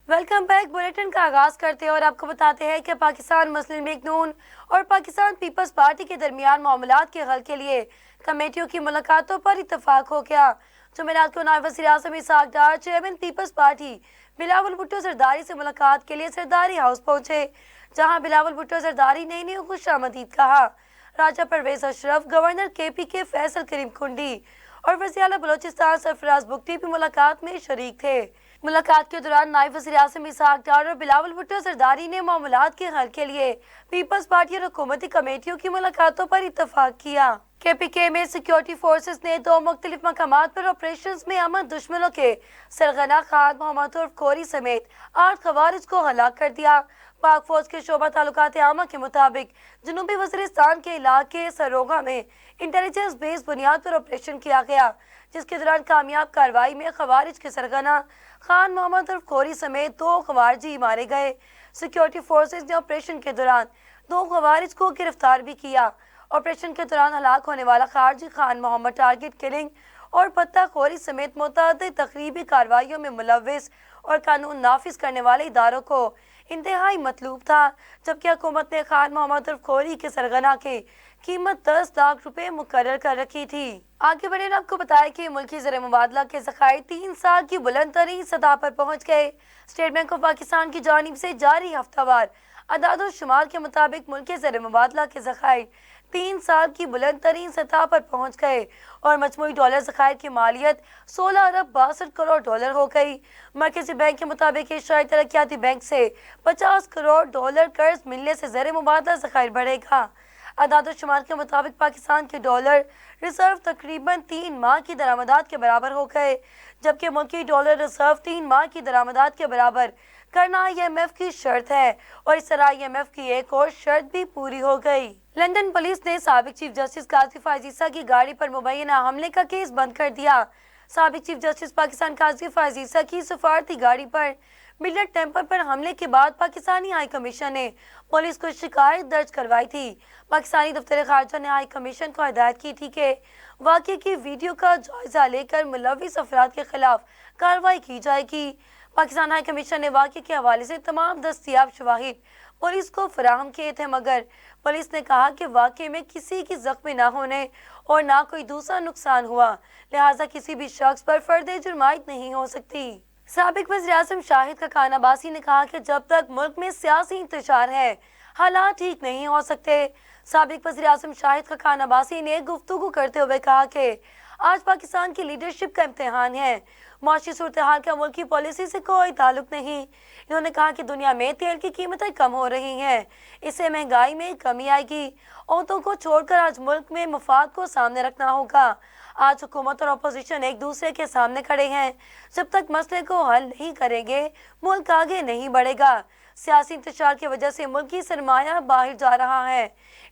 Welcome back. Bulletin का आगाज करते हैं और आपको बताते हैं कि पाकिस्तान मुस्लिम लीग नून और पाकिस्तान पीपल्स पार्टी के दरमियान मामलात के हल के लिए कमेटियों की मुलाकातों पर इत्तफाक हो गया। जुमेरात को नायब वज़ीर आज़म इसहाक डार चेयरमैन पीपल्स पार्टी बिलावल भुट्टो जरदारी से मुलाकात के लिए जरदारी हाउस पहुंचे, जहां बिलावल भुट्टो जरदारी ने इन्हें खुशामदीद कहा। राजा परवेज अशरफ, गवर्नर KPK फैसल करीम कुंडी और वज़ीर आला बलोचिस्तान सरफराज बुगटी भी मुलाकात में शरीक थे। मुलाकात के दौरान नायब वज़ीर आज़म इसहाक डार और बिलावल भुट्टो जरदारी ने मामलात के हल के लिए पीपल्स पार्टी और हुकूमती कमेटियों की मुलाकातों पर इत्तफाक किया। KPK में सिक्योरिटी फोर्सेस ने 2 मुख्तलिफ मकामात पर ऑपरेशंस में अमन दुश्मनों के सरगना खान मोहम्मद उर्फ खोरी समेत 8 खवारिज को हलाक कर दिया। पाक फौज के शोबा तालुकात आमा के मुताबिक जनूबी वज़ीरिस्तान के इलाके सरोगा में इंटेलिजेंस बेस बुनियाद पर ऑपरेशन किया गया, जिसके दौरान कामयाब कार्रवाई में खवारिज के सरगना खान मोहम्मद उर्फ खोरी समेत 2 खवारिजी मारे गए। सिक्योरिटी फोर्सेज ने ऑपरेशन के दौरान 2 खवारिज को गिरफ्तार भी किया। ऑपरेशन के दौरान हलाक होने वाला खारजी खान मोहम्मद टारगेट किलिंग और पत्ता खोरी समेत मुतअद्दिद तकरीबी कार्रवाइयों में मुलव्विस और कानून नाफिज करने वाले इदारों को इंतहाई मतलूब था, जबकि हुकूमत ने खान मोहम्मद उर्फ खोरी के सरगना की कीमत 10 लाख रुपए मुकर्रर कर रखी थी। आगे बढ़े आपको बताया कि मुल्की ज़र मुबादला के ज़खायर 3 साल की बुलंद तरीन सतह पर पहुँच गए। स्टेट बैंक ऑफ पाकिस्तान की जानिब से जारी हफ्तावार अदाद शुमार के मुताबिक मुल्की ज़र मुबादला के ज़खायर 3 साल की बुलंद तरीन सतह पर पहुँच गए और मजमूई डॉलर ज़खायर की मालियत 16 अरब 62 करोड़ डॉलर हो गई। मरकजी बैंक के मुताबिक एशियाई तरक्याती बैंक से 50 करोड़ डॉलर कर्ज मिलने से ज़र मुबादला ज़खायर बढ़ेगा। अदाद शुमार के मुताबिक पाकिस्तान के डॉलर रिजर्व तकरीबन 3 माह की दरामदात के बराबर हो गए, जबकि मुल्की डॉलर रिजर्व 3 माह की दरामदात के बराबर करना IMF की शर्त है और इस तरह IMF की एक और शर्त भी पूरी हो गई। लंदन पुलिस ने साबिक चीफ जस्टिस काजी फायज ईसा की गाड़ी पर मुबैना हमले का केस बंद कर दिया। साबिक चीफ जस्टिस पाकिस्तान काजी फायज ईसा की सफारती गाड़ी पर मिलिट्री टेम्पर पर हमले के बाद पाकिस्तानी हाई कमीशन ने पुलिस को शिकायत दर्ज करवाई थी। पाकिस्तानी दफ्तर खारजा ने हाई कमीशन को हिदायत की थी कि वाक़े की वीडियो का जायजा लेकर मुलव्विस अफराद के खिलाफ कार्रवाई की जाएगी। पाकिस्तान हाई कमीशन ने वाक़े के हवाले से तमाम दस्तयाब शवाहिद पुलिस को फराहम किए थे, मगर पुलिस ने कहा कि वाक़े में किसी की जख्मी न होने और ना कोई दूसरा नुकसान हुआ, लिहाजा किसी भी शख्स पर फर्द जुर्मायत नहीं हो सकती। साबिक वज़ीर आज़म शाहिद खान अब्बासी ने कहा कि जब तक मुल्क में सियासी इंतशार है, हालात ठीक नहीं हो सकते। साबिक वज़ीर आज़म शाहिद खान अब्बासी ने गुफ्तगू करते हुए कहा कि आज पाकिस्तान की लीडरशिप का इम्तिहान है। मुआशी सूरत हाल का मुल्की पॉलिसी से कोई ताल्लुक नहीं। इन्होंने कहा कि दुनिया में तेल की कीमतें कम हो रही हैं, इससे महंगाई में कमी आएगी। औरतों को छोड़कर आज मुल्क में मफाद को सामने रखना होगा। आज हुकूमत और अपोजिशन एक दूसरे के सामने खड़े हैं। जब तक मसले को हल नहीं करेंगे, मुल्क आगे नहीं बढ़ेगा। सियासी इंतशार की वजह से मुल्क की सरमाया बाहर जा रहा है।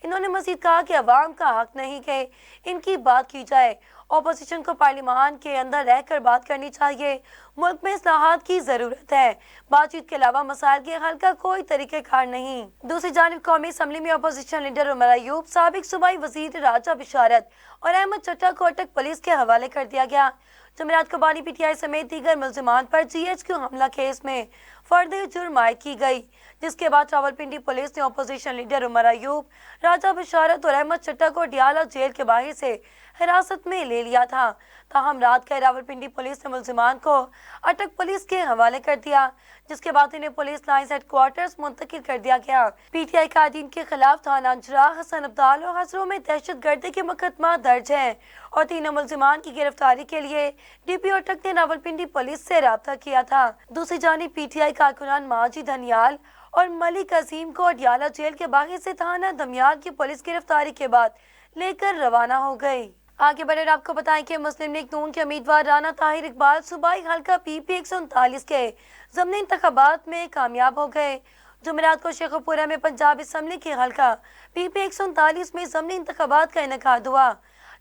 इन्होंने मजीद कहा कि अवाम का हक नहीं कि इनकी बात की जाए। अपोजिशन को पार्लियामान के अंदर रहकर बात करनी चाहिए। मुल्क में इस्लाहात की जरूरत है। बातचीत के अलावा मसाइल के हल का कोई तरीक़ेकार नहीं। दूसरी जानिब कौमी असम्बली में अपोजिशन लीडर उमर अयूब, साबिक सूबाई वजीर राजा बिशारत और अहमद चट्टा को अटक पुलिस के हवाले कर दिया गया। जुमेरात को बानी PTI समेत दीगर मुल्जिमान पर GHQ हमला केस में फर्द जुर्म आयद की गई, जिसके बाद रावलपिंडी पुलिस ने अपोजिशन लीडर उमर अयूब, राजा बिशारत और अहमद चट्टा को डियाला जेल के बाहर से हिरासत में ले लिया था। ताहम रात का रावलपिंडी पुलिस ने मुल्जिमान को अटक पुलिस के हवाले कर दिया, जिसके बाद इन्हें पुलिस लाइन्स हेडक्वार्टर्स मुंतकिल कर दिया गया। PTI कायदीन के खिलाफ थाना अंजरा, हसन अब्दाल और हजरों में दहशत गर्दी के मुकदमा दर्ज है और तीनों मुल्जिमान की गिरफ्तारी के लिए DPO अटक ने रावलपिंडी पुलिस से राब्ता किया था। दूसरी जानिब PTI कारकुनान माजी धनियाल और मलिक अजीम को अडियाला जेल के बाहर से थाना दमियाल की पुलिस गिरफ्तारी के बाद लेकर रवाना हो गई। आगे बढ़े आपको बताएं कि मुस्लिम लीग नून के उम्मीदवार राना ताहिर इकबाल सूबाई हल्का PP 139 के ज़मनी इंतखाबात में कामयाब हो गए। जुमेरात को शेखपुरा में पंजाब असम्बली के हल्का PP 139 में ज़मनी इंतखाबात का इनेकाद हुआ,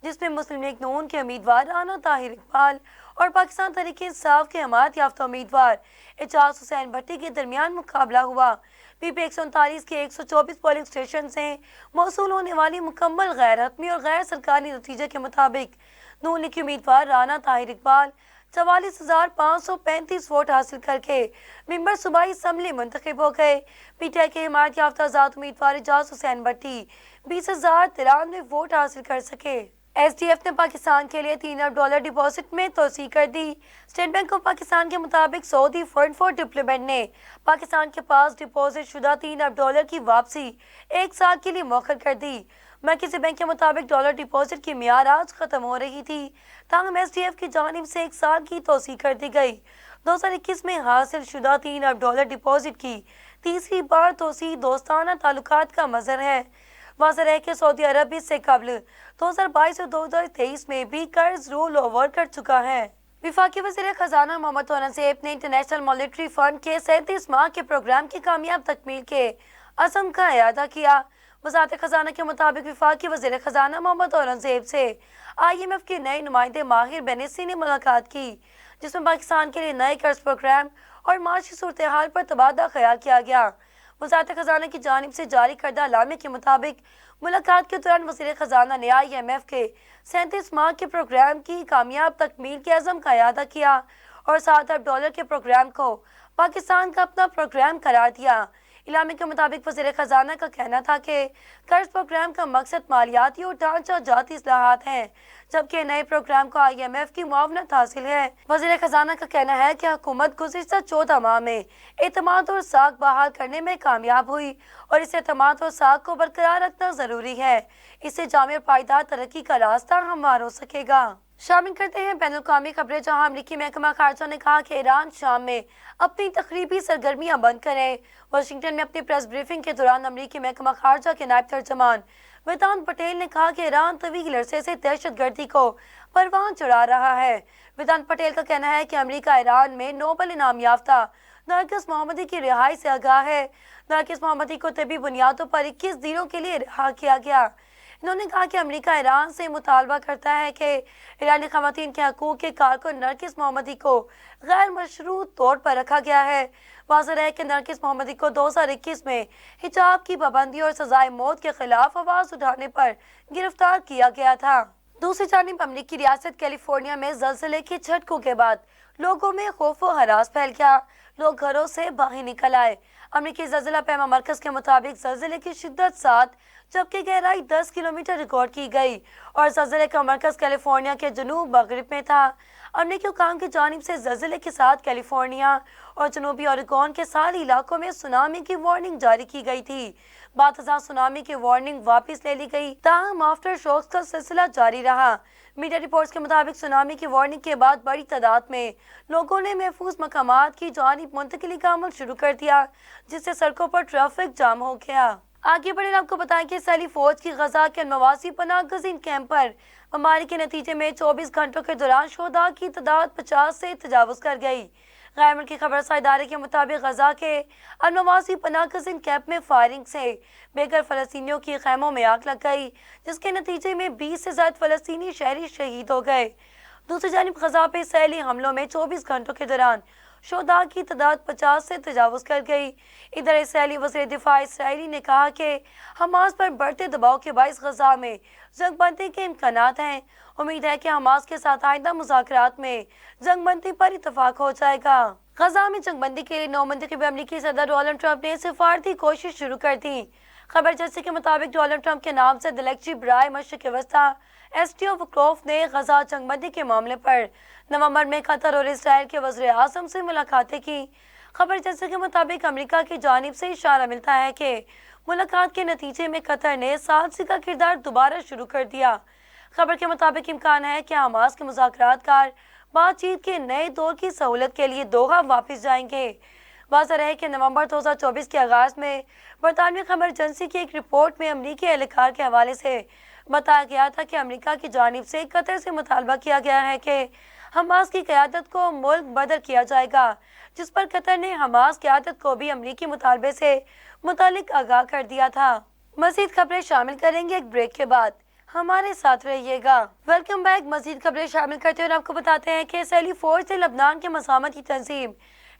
जिसमें मुस्लिम लीग नून के उम्मीदवार राना ताहिर इकबाल और पाकिस्तान तहरीक-ए-इंसाफ के हमायत याफ्ता उम्मीदवार एजाज हुसैन भट्टी के दरमियान मुकाबला हुआ। PP 139 के 124 पोलिंग स्टेशन से मौसूल होने वाली मुकम्मल गैर हतमी और गैर सरकारी नतीजे के मुताबिक नून लीग के उम्मीदवार राना ताहिर इकबाल 44,535 वोट हासिल करके मेंबर सूबाई असम्बली मुंतखब हो गए। पीटीआई के हिमायत याफ्ता आजाद उम्मीदवार एजाज हुसैन भट्टी 20,093 वोट हासिल कर सके। एसडीएफ ने पाकिस्तान के लिए $3 अरब डिपॉजिट में तोसी कर दी। स्टेट बैंक ऑफ पाकिस्तान के मुताबिक सऊदी फंड फॉर डेवलपमेंट ने पाकिस्तान के पास डिपॉजिट शुदा $3 अरब की वापसी 1 साल के लिए मौखर कर दी। मरकजी बैंक के मुताबिक डॉलर डिपॉजिट की मियाद आज खत्म हो रही थी, ताहम एसडीएफ की जानिब से 1 साल की तोसी कर दी गई। 2021 में हासिल शुदा $3 अरब डिपॉजिट की तीसरी बार तोसी दोस्ताना ताल्लुकात का मजहर है। वाज़ेह है कि सऊदी अरब इससे कबल 2022 और 2023 में भी कर्ज रोल ओवर कर चुका है। वफाकी वज़ीर खजाना मोहम्मद औरंगज़ेब ने इंटरनेशनल मॉनेटरी फंड के 37 माह के प्रोग्राम की कामयाब तकमील के अज़म का इआदा किया। वज़ारत खजाना के मुताबिक वफाकी वज़ीर खजाना मोहम्मद औरंगज़ेब से IMF के नए नुमाइंदे माहिर बेनेसी ने मुलाकात की, जिसमें पाकिस्तान के लिए नए कर्ज प्रोग्राम और माशी सूरत हाल पर तबादला ख्याल किया गया। वज़ारत खजाना की जानिब से जारी करदा अलामे के मुताबिक मुलाकात के दौरान वज़ीर खजाना ने IMF के 37 माह के प्रोग्राम की कामयाब तकमील के अज़म का इआदा किया और $7 अरब के प्रोग्राम को पाकिस्तान का अपना प्रोग्राम करार दिया। इलामे के मुताबिक वज़ीर खजाना का कहना था कि कर्ज प्रोग्राम का मकसद मालियाती और ढांचा जाती इस्लाहात हैं, जबकि नए प्रोग्राम को IMF की मुआवनत हासिल है। वज़ीर खजाना का कहना है कि हुकूमत गुज़िश्ता 14 माह में एतमाद और साख बहाल करने में कामयाब हुई और इस एतमाद और साख को बरकरार रखना ज़रूरी है। इससे जामे और पायदार तरक्की का रास्ता हमवार हो सकेगा। शामिल करते हैं बैनुल-अक़वामी खबरें, जहां अमरीकी महकमा खारजा ने कहा कि ईरान शाम में अपनी तकरीबी सरगर्मियां बंद करे। वाशिंगटन में अपनी प्रेस ब्रीफिंग के दौरान अमरीकी महकमा खारजा के नायब तर्जमान वेदांत पटेल ने कहा कि ईरान तवील अरसे से दहशतगर्दी को परवान चढ़ा रहा है। वेदांत पटेल का कहना है कि अमरीका ईरान में नोबल इनाम याफ्ता नरगिस मोहम्मदी की रिहाई से आगाह है। नरगिस मोहम्मदी को तबी बुनियादों पर 21 दिनों के लिए रिहा किया गया। इन्होंने कहा कि अमेरिका ईरान से मुतालबा करता है कि ईरानी ख़वातीन के हकूक़ के कारकुन नरगिस मोहम्मदी को गैर मशरूत तौर पर रखा गया है। वाज़ेह है कि नरगिस मोहम्मदी को 2021 में हिजाब की पाबंदी और सजाए मौत के खिलाफ आवाज़ उठाने पर गिरफ्तार किया गया था। दूसरी जानिब अमरीकी रियासत कैलिफोर्निया में ज़लज़ले के झटकों के बाद लोगों में खौफ व हरास फैल गया। लोग घरों से बाहर निकल आए। अमरीकी ज़लज़ला पैमा मरकज़ के मुताबिक ज़लज़ले की शिद्दत 7 जबकि गहराई 10 किलोमीटर रिकॉर्ड की गई और ज़लज़ले का मरकज़ कैलिफोर्निया के जनूब मगरिब में था। अमरीकी हुकाम की जानिब से ज़लज़ले के साथ कैलिफोर्निया और जनूबी ओरेगोन के सारे इलाकों में सुनामी की वार्निंग जारी की गई थी। बाद सुनामी की वार्निंग वापस ले ली गई, ताहम आफ्टर शॉक्स का सिलसिला जारी रहा। मीडिया रिपोर्ट्स के मुताबिक सुनामी की वार्निंग के बाद बड़ी तादाद में लोगों ने महफूज मकामात की जानिब मुंतकिली का अमल शुरू कर दिया, जिससे सड़कों पर ट्रैफिक जाम हो गया। आगे बढ़े आपको बताएं कि इसराइली फौज की गजा के नवासी पनाह गज़ीन कैंप पर बमबारी के नतीजे में 24 घंटों के दौरान शोधा की तादाद 50 से तजावुज़ कर गई। गैर मुल्की खबरसार इदारे के मुताबिक गजा के नवासी पनाह गज़ीन कैंप में फायरिंग से बेघर फ़लस्तीनियों की खैमों में आग लग गई, जिसके नतीजे में 20 से ज़्यादा फ़लस्तीनी शहरी शहीद हो गए। दूसरी जानिब गजा पे इसराइली हमलों में 24 घंटों के दौरान शोधा की तादाद 50 से तजावुज़ कर गई। इधर इसराइली वज़ीर दिफा इसराइली ने कहा कि हमास पर बढ़ते दबाव के बाइस गजा में जंगबंदी के इम्कानात हैं। उम्मीद है कि हमास के साथ आइंदा मुज़ाकरात में जंगबंदी पर इत्तफाक हो जाएगा। गजा में जंगबंदी के लिए 9 मंतखब अमरीकी सदर डोनाल्ड ट्रंप ने सिफारती कोशिश शुरू कर दी। खबर एजेंसी के मुताबिक डोनाल्ड ट्रंप के नाम से दिलकची बराए मशरिक़ वस्ता एस्टियो वुकरोफ ने गजा जंगबंदी के मामले पर नवंबर में कतर और इसराइल के वज़ीर आज़म से मुलाकातें की। खबर एजेंसी के मुताबिक अमेरिका की जानिब से इशारा मिलता है कि मुलाकात के नतीजे में कतर ने सालसी का किरदार दोबारा शुरू कर दिया। खबर के मुताबिक इम्कान है कि हमास के मुज़ाकरातकार बातचीत के नए दौर की सहूलत के लिए दोहा वापस जाएंगे। वाज़ेह है कि नवंबर 2024 के आगाज़ में बरतानवी खबर एजेंसी की एक रिपोर्ट में अमरीकी एहलकार के हवाले से बताया गया था कि अमेरिका की जानिब से कतर से मुतालबा किया गया है कि हमास की क़यादत को मुल्क बदर किया जाएगा, जिस पर कतर ने हमास क़यादत को भी अमरीकी मुतालबे से मुतालिक आगाह कर दिया था। मज़ीद खबरें शामिल करेंगे एक ब्रेक के बाद, हमारे साथ रहिएगा। Welcome back. मज़ीद खबरें शामिल करते हुए आपको बताते हैं कि इसराइली फौज ने लबनान के मज़ामती तंजीम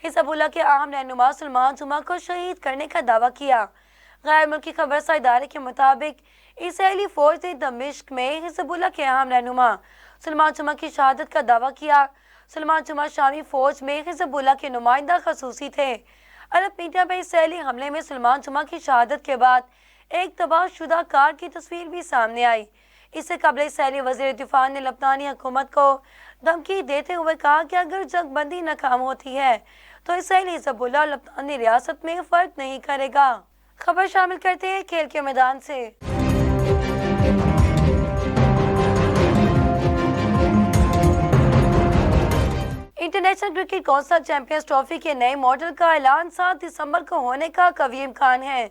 हिज़बुल्लाह के अहम रहनुमा सलमान जुमा को शहीद करने का दावा किया। गैर मुल्की खबरसार इदारे के मुताबिक इसराइली फौज ने दमिश्क में हिज़बुल्लाह के अहम रहनुमा सलमान जुमा की शहादत का दावा किया। سلمان جمعہ شامی فوج میں حزب اللہ کے نمائندہ خصوصی تھے۔ عرب میڈیا میں اسرائیلی حملے میں سلمان جمعہ کی شہادت کے بعد ایک تباہ شدہ کار کی تصویر بھی سامنے آئی۔ اس سے قبل اسرائیلی وزیر دفاع نے لبنانی حکومت کو دھمکی دیتے ہوئے کہا کہ اگر جنگ بندی ناکام ہوتی ہے تو اسرائیلی حزب اللہ لبنانی ریاست میں فرق نہیں کرے گا۔ خبر شامل کرتے ہیں کھیل کے میدان سے۔ International cricket council champions trophy کے نئے ماڈل کا اعلان 7 دسمبر کو ہونے کا قوی امکان ہے۔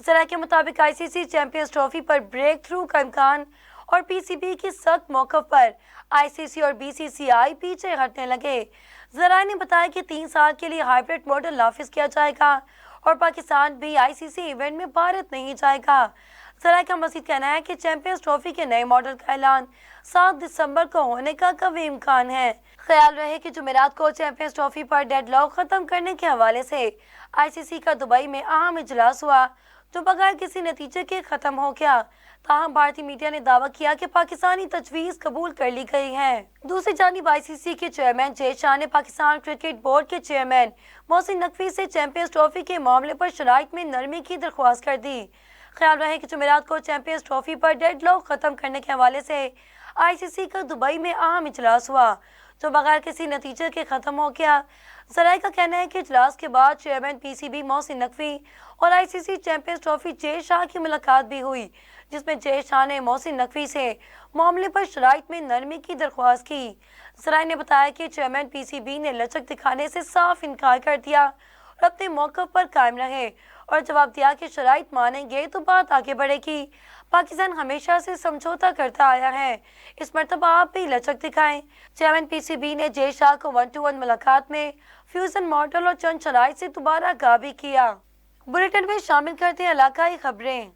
ذرائع کے مطابق آئی سی سی چیمپئنز ٹرافی پر بریک تھرو کا امکان اور پی سی بی کی سخت موقف پر آئی سی سی اور بی سی سی آئی پیچھے ہٹنے لگے۔ ذرائع نے بتایا کہ 3 سال کے لیے ہائیبرڈ ماڈل نافذ کیا جائے گا اور پاکستان بھی آئی سی سی ایونٹ میں بھارت نہیں جائے گا۔ ذرائع کا مزید کہنا ہے کہ چیمپئنز ٹرافی کے نئے ماڈل کا اعلان 7 دسمبر کو ہونے کا قوی امکان ہے۔ خیال رہے کہ جمعرات کو چیمپئنز ٹرافی پر ڈیڈ لاک ختم کرنے کے حوالے سے آئی سی سی کا دبئی میں اہم اجلاس ہوا جو بغیر کسی نتیجے کے ختم ہو گیا۔ تاہم بھارتی میڈیا نے دعویٰ کیا کہ پاکستانی تجویز قبول کر لی گئی ہے۔ دوسری جانب آئی سی سی کے چیئرمین جے شاہ نے پاکستان کرکٹ بورڈ کے چیئرمین محسن نقوی سے چیمپئنز ٹرافی کے معاملے پر شرائط میں نرمی کی درخواست کر دی۔ خیال رہے کہ جمعرات کو چیمپئنز ٹرافی پر ڈیڈ لاک ختم کرنے کے حوالے سے آئی سی سی کا دبئی میں اہم اجلاس ہوا جو بغیر کسی نتیجے کے ختم ہو گیا۔ ذرائع کا کہنا ہے کہ اجلاس کے بعد chairman P C B Mohsin Naqvi اور آئی سی سی چیمپئنز ٹرافی جے شاہ کی ملاقات بھی ہوئی، جس میں جے شاہ نے محسن نقوی سے معاملے پر شرائط میں نرمی کی درخواست کی۔ ذرائع نے بتایا کہ چیئرمین پی سی بی نے لچک دکھانے سے صاف انکار کر دیا اور اپنے موقف پر قائم رہے اور جواب دیا کہ شرائط مانیں گے تو بات آگے بڑھے گی۔ پاکستان ہمیشہ سے سمجھوتا کرتا آیا ہے، اس مرتبہ آپ بھی لچک دکھائیں۔ چیئرمین پی سی بی نے جے شاہ کو 1-to-1 ملاقات میں فیوژن ماڈل اور چند شرائط سے دوبارہ آگاہ بھی کیا۔ بلیٹن میں شامل کرتے ہیں علاقائی خبریں۔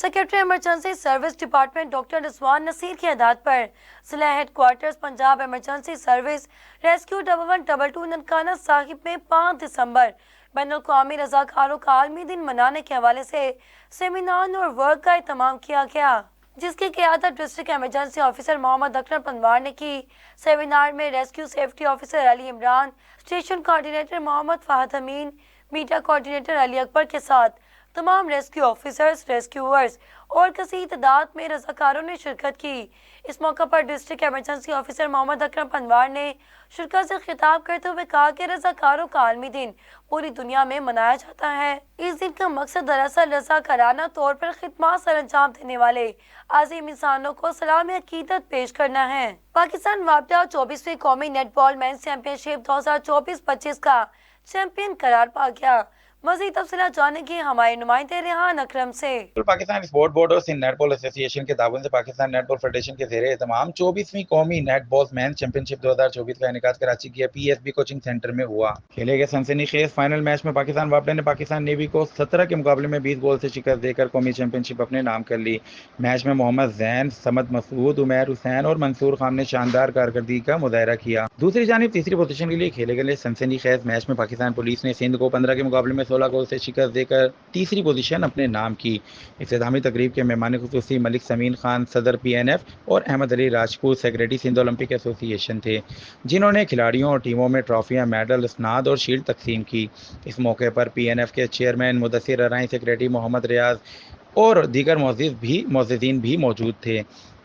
Secretary emergency service department doctor Rizwan Naseer کی ہدایت پر ضلع headquarters Punjab emergency service rescue 1122 Nankana Sahib میں 5 دسمبر بین الاقوامی رضاکاروں کا عالمی دن منانے کے حوالے سے سیمینار اور ورک کا اہتمام کیا گیا، جس کی قیادت ڈسٹرکٹ ایمرجنسی آفیسر محمد اکرم پنوار نے کی۔ سیمینار میں rescue safety officer Ali Imran, station coordinator محمد فہد امین، میڈیا کوآرڈینیٹر علی اکبر کے ساتھ تمام ریسکیو آفیسرز، ریسکیورز اور کثیر تعداد میں رضاکاروں نے شرکت کی۔ اس موقع پر ڈسٹرکٹ ایمرجنسی آفیسر محمد اکرم پنوار نے شرکت سے خطاب کرتے ہوئے کہا کہ رضاکاروں کا عالمی دن پوری دنیا میں منایا جاتا ہے۔ اس دن کا مقصد دراصل رضاکارانہ طور پر خدمات سر انجام دینے والے عظیم انسانوں کو سلام عقیدت پیش کرنا ہے۔ پاکستان وابڈا 24ویں قومی نیٹ بال مینز چیمپئن شپ 2024-25 کا چیمپئن قرار پا گیا۔ مزید تفصیلات جانیں گے ہمارے نمائندے ریحان اکرم سے۔ پاکستان اسپورٹ بورڈ اور سندھ نیٹ بال ایسوسی ایشن کے تعاون سے پاکستان نیٹ بال فیڈریشن کے زیر اہتمام 24ویں قومی نیٹ بال مین چیمپئن شپ 2024 کا انعقاد کراچی کے P S B coaching centre میں ہوا۔ کھیلے گئے سنسنی خیز فائنل میچ میں پاکستان وابڈا نے پاکستان نیوی کو 17 کے مقابلے میں 20 گول سے شکست دے کر قومی چیمپئن شپ اپنے نام کر لی۔ میچ میں محمد زین، سمد مسعود، عمیر حسین اور منصور خان نے شاندار کارکردگی کا مظاہرہ کیا۔ دوسری جانب تیسری پوزیشن کے لیے کھیلے گئے سنسنی خیز میچ میں پاکستان پولیس نے سندھ کو 15 کے مقابلے میں 16 گول سے شکست دے کر تیسری پوزیشن اپنے نام کی۔ اختتامی تقریب کے مہمان خصوصی ملک سمین خان صدر پی این ایف اور احمد علی راجپوت سیکریٹری سندھ اولمپک ایسوسی ایشن تھے، جنہوں نے کھلاڑیوں اور ٹیموں میں ٹرافیاں، میڈل، اسناد اور شیلڈ تقسیم کی۔ اس موقع پر پی این ایف کے چیئرمین مدثر ارائیں، سیکریٹری محمد ریاض اور دیگر معززین بھی موجود تھے۔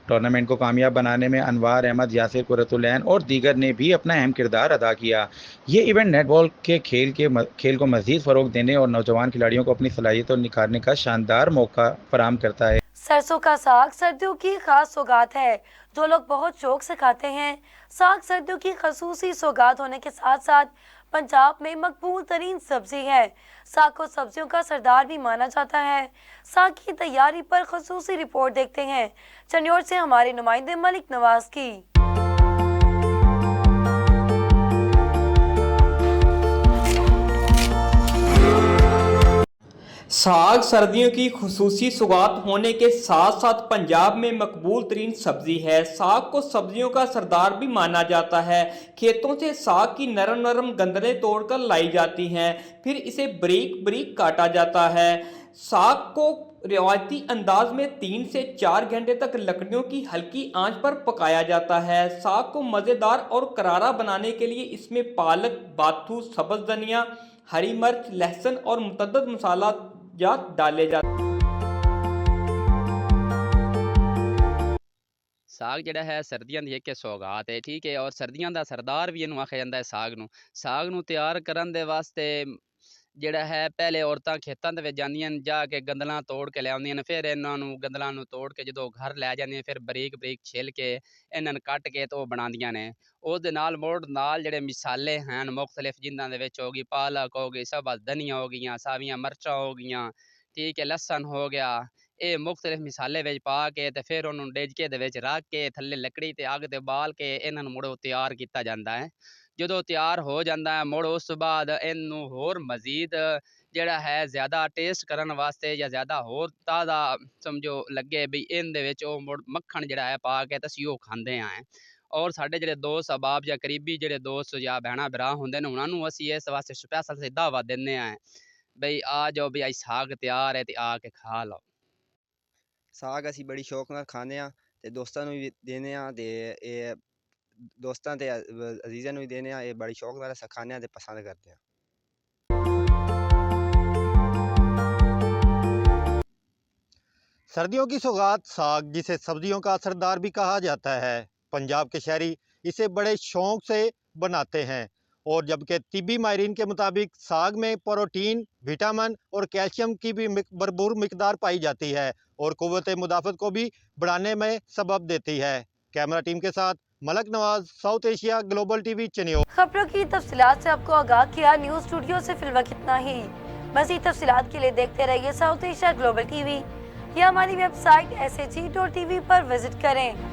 ٹورنامنٹ کو کامیاب بنانے میں انوار احمد، یاسر قرۃ العین اور دیگر نے بھی اپنا اہم کردار ادا کیا۔ یہ ایونٹ نیٹ بال کے کھیل کو مزید فروغ دینے اور نوجوان کھلاڑیوں کو اپنی صلاحیتوں نکھارنے کا شاندار موقع فراہم کرتا ہے۔ سرسوں کا ساگ سردیوں کی خاص سوغات ہے جو لوگ بہت شوق سے کھاتے ہیں۔ ساگ سردیوں کی خصوصی سوغات ہونے کے ساتھ ساتھ پنجاب میں مقبول ترین سبزی ہے۔ ساگ کو سبزیوں کا سردار بھی مانا جاتا ہے۔ ساگ کی تیاری پر خصوصی رپورٹ دیکھتے ہیں چنیور سے ہمارے نمائندے ملک نواز کی۔ साग सर्दियों की खुसूसी सौगात होने के साथ साथ पंजाब में मकबूल तरीन सब्जी है। साग को सब्जियों का सरदार भी माना जाता है। खेतों से साग की नरम नरम गंदलें तोड़कर लाई जाती हैं, फिर इसे बारीक बारीक काटा जाता है। साग को रिवायती अंदाज में 3 से 4 घंटे तक लकड़ियों की हल्की आंच पर पकाया जाता है। साग को मज़ेदार और करारा बनाने के लिए इसमें पालक, बाथू, सब्ज़ धनिया, हरी मिर्च, लहसुन और मुतअद्दिद मसाला जात डाले जाते हैं। ਸਾਗ ਜਿਹੜਾ ਹੈ ਸਰਦੀਆਂ ਦੀ ਇੱਕ ਸੌਗਾਤ ਹੈ, ਠੀਕ ਹੈ। ਔਰ ਸਰਦੀਆਂ ਦਾ ਸਰਦਾਰ ਵੀ ਇਹਨੂੰ ਆਖਿਆ ਜਾਂਦਾ ਹੈ ਸਾਗ ਨੂੰ ਤਿਆਰ ਕਰਨ ਦੇ ਵਾਸਤੇ ਜਿਹੜਾ ਹੈ ਪਹਿਲੇ ਔਰਤਾਂ ਖੇਤਾਂ ਦੇ ਵਿੱਚ ਜਾਂਦੀਆਂ ਨੇ, ਜਾ ਕੇ ਗੰਦਲਾਂ ਤੋੜ ਕੇ ਲਿਆਉਂਦੀਆਂ ਨੇ, ਫਿਰ ਇਹਨਾਂ ਨੂੰ ਗੰਦਲਾਂ ਨੂੰ ਤੋੜ ਕੇ ਜਦੋਂ ਘਰ ਲੈ ਜਾਂਦੀਆਂ, ਫਿਰ ਬਰੀਕ ਬਰੀਕ ਛਿੱਲ ਕੇ ਇਹਨਾਂ ਨੂੰ ਕੱਟ ਕੇ ਤੇ ਉਹ ਬਣਾਉਂਦੀਆਂ ਨੇ। ਉਸ ਦੇ ਨਾਲ ਮੋੜ ਨਾਲ ਜਿਹੜੇ ਮਸਾਲੇ ਹਨ ਮੁਖਤਲਿਫ, ਜਿਨ੍ਹਾਂ ਦੇ ਵਿੱਚ ਹੋ ਗਈ ਪਾਲਕ, ਹੋ ਗਈ ਸਬਜ਼ ਧਨੀਆ, ਹੋ ਗਈਆਂ ਸਾਵੀਆਂ ਮਿਰਚਾਂ, ਹੋ ਗਈਆਂ, ਠੀਕ ਹੈ, ਲਸਣ ਹੋ ਗਿਆ, ਇਹ ਮੁਖਤਲਿਫ ਮਸਾਲੇ ਵਿੱਚ ਪਾ ਕੇ ਤੇ ਫਿਰ ਉਹਨੂੰ ਡੇਜਕੇ ਦੇ ਵਿੱਚ ਰੱਖ ਕੇ ਥੱਲੇ ਲੱਕੜੀ ਤੇ ਅੱਗ ਤੇ ਬਾਲ ਕੇ ਇਹਨਾਂ ਨੂੰ ਮੁੜ ਤਿਆਰ ਕੀਤਾ ਜਾਂਦਾ ਹੈ। ਜਦੋਂ ਤਿਆਰ ਹੋ ਜਾਂਦਾ ਹੈ ਮੁੜ ਉਸ ਤੋਂ ਬਾਅਦ ਇਹਨੂੰ ਹੋਰ ਮਜ਼ੀਦ ਜਿਹੜਾ ਹੈ ਜ਼ਿਆਦਾ ਟੇਸਟ ਕਰਨ ਵਾਸਤੇ ਜਾਂ ਜ਼ਿਆਦਾ ਹੋਰ ਤਾਜ਼ਾ ਸਮਝੋ ਲੱਗੇ ਵੀ ਇਹਦੇ ਵਿੱਚ ਉਹ ਮੁੜ ਮੱਖਣ ਜਿਹੜਾ ਹੈ ਪਾ ਕੇ ਤੇ ਅਸੀਂ ਉਹ ਖਾਂਦੇ ਹਾਂ। ਔਰ ਸਾਡੇ ਜਿਹੜੇ ਦੋਸਤ ਅਹਿਬਾਬ ਜਾਂ ਕਰੀਬੀ ਜਿਹੜੇ ਦੋਸਤ ਜਾਂ ਭੈਣਾਂ ਭਰਾ ਹੁੰਦੇ ਨੇ, ਉਹਨਾਂ ਨੂੰ ਅਸੀਂ ਇਸ ਵਾਸਤੇ ਸਪੈਸ਼ਲ ਸੇ ਦਾਵਤ ਦਿੰਦੇ ਹਾਂ ਬਈ ਆ ਜਾਓ ਵੀ ਅੱਜ ਸਾਗ ਤਿਆਰ ਹੈ ਤੇ ਆ ਕੇ ਖਾ ਲਓ। ਸਾਗ ਅਸੀਂ ਬੜੀ ਸ਼ੌਕ ਨਾਲ ਖਾਂਦੇ ਹਾਂ ਤੇ ਦੋਸਤਾਂ ਨੂੰ ਵੀ ਦਿੰਦੇ ਹਾਂ ਤੇ ਇਹ ਦੋਸਤਾਂ ਤੇ ਅਜ਼ੀਜ਼ਾਂ ਨੂੰ ਵੀ ਦਿੰਦੇ ਹਾਂ। ਇਹ ਬੜੀ ਸ਼ੌਕ ਨਾਲ ਅਸੀਂ ਖਾਂਦੇ ਹਾਂ ਤੇ ਪਸੰਦ ਕਰਦੇ ਹਾਂ। सर्दियों की सौगात साग, जिसे सब्जियों का सरदार भी कहा जाता है, पंजाब के शहरी इसे बड़े शौक से बनाते हैं। और जबकि तिब्बी माहिरीन के मुताबिक साग में प्रोटीन, विटामिन और कैल्शियम की भी भरपूर मिकदार पाई जाती है और क़ुव्वत मुदाफ़त को भी बढ़ाने में सबब देती है। कैमरा टीम के साथ Malak Nawaz, South Asia global TV, Chennai. खबरों की तफसीलात से आपको आगाह किया न्यूज़ स्टूडियो से फिलवक्त इतना ही। मज़ीद तफसीलात के लिए देखते रहिए साउथ एशिया ग्लोबल टीवी या हमारी वेबसाइट SAG.TV पर विजिट करें।